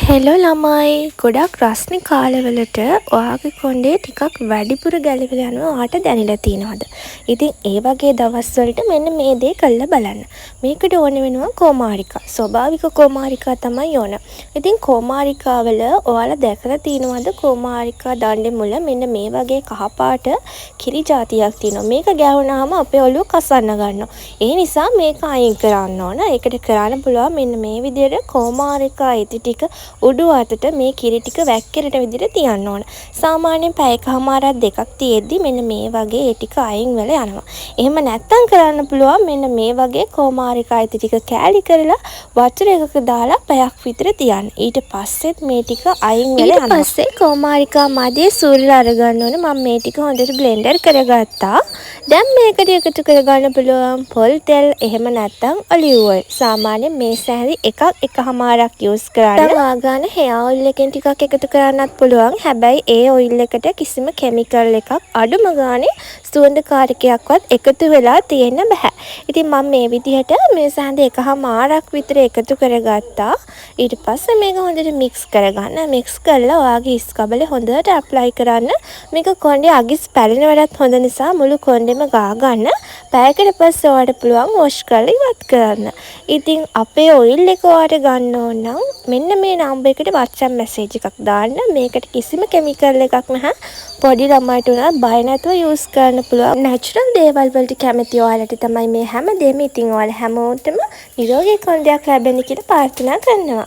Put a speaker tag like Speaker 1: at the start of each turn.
Speaker 1: Hello ළමයි ගොඩක් රස්නේ කාලවලට ඔයාගේ කොණ්ඩේ ටිකක් වැඩිපුර ගැලවිලා යනවා ඔයාට දැනෙලා තියෙනවද? ඉතින් ඒ වගේ දවස්වලට මෙන්න මේ දේ කරලා බලන්න. මේකට ඕන වෙනවා කොමාරිකා. ස්වභාවික කොමාරිකා තමයි ඕන. ඉතින් කොමාරිකාවල ඔයාලා දැකලා තියෙනවද කොමාරිකා දණ්ඩේ මුල මෙන්න මේ වගේ කහපාට කිරි జాතියක් තියෙනවා. මේක ගෑවුනාම අපේ ඔළුව කසන්න ගන්නවා. ඒ නිසා මේක අයින් කරන්න ඕන. ඒකට කරන්න පුළුවන් මෙන්න මේ විදිහට කොමාරිකා ඉති ටික උඩු අතට මේ කිරි ටික වැක්කිරට විදිහට තියන්න ඕන. සාමාන්‍යයෙන් පැයකමාරක් දෙකක් තියෙද්දි මෙන්න මේ වගේ ඒ ටික අයින් වෙලා යනවා. එහෙම නැත්තම් කරන්න පුළුවන් මෙන්න මේ වගේ කොමාරිකා ඉති ටික කෑලි කරලා වතුර එකක දාලා පැයක් විතර තියන්න. ඊට පස්සෙත් මේ ටික අයින් වෙලා යනවා. ඊට පස්සේ කොමාරිකා මැදේ සූර්යලා අරගන්න ඕනේ. මම මේ ටික හොඳට බ්ලෙන්ඩර් කරගත්තා. දැන් මේකට එකතු කරගන්න පුළුවන් පොල් තෙල් එහෙම නැත්තම් ඔලිව් ඔයිල්. සාමාන්‍යයෙන් මේ සැරි එකමාරක් යූස් කරන්න. ගාන හෙයා ඔයිල් එකෙන් ටිකක් එකතු කරන්නත් පුළුවන්. හැබැයි ඒ ඔයිල් එකට කිසිම කෙමිකල් එකක් අඩුම ගානේ සුවඳකාරකයක්වත් එකතු වෙලා තියෙන්න බෑ. ඉතින් මම මේ විදිහට මේ සැඳ එකමාරක් විතර එකතු කරගත්තා. ඊට පස්සේ මේක හොඳට මික්ස් කරගන්න. මික්ස් කරලා ඔයාගේ හිස් කබලේ හොඳට ඇප්ලයි කරන්න. මේක කොණ්ඩේ අගිස් පැලෙනවටත් හොඳ නිසා මුළු කොණ්ඩෙම ගා ගන්න. පැයකට පස්සේ ඔයාලට පුළුවන් වොෂ් කරලා ඉවත් කරන්න. ඉතින් අපේ ඔයිල් එක ඔයාලට ගන්න ඕන නම් මෙන්න මේ නම්බර් එකට WhatsApp message එකක් දාන්න. මේකට කිසිම කෙමිකල් එකක් නැහැ. පොඩි ළමයිට උනත් බය නැතුව යූස් කරන්න පුළුවන්. නැචරල් දේවල් වලට කැමති ඔයාලට තමයි මේ හැම දෙයක්ම. ඉතින් ඔයාලා හැමෝටම නිරෝගී කොණ්ඩයක් ලැබෙන්න කියලා ප්‍රාර්ථනා කරනවා.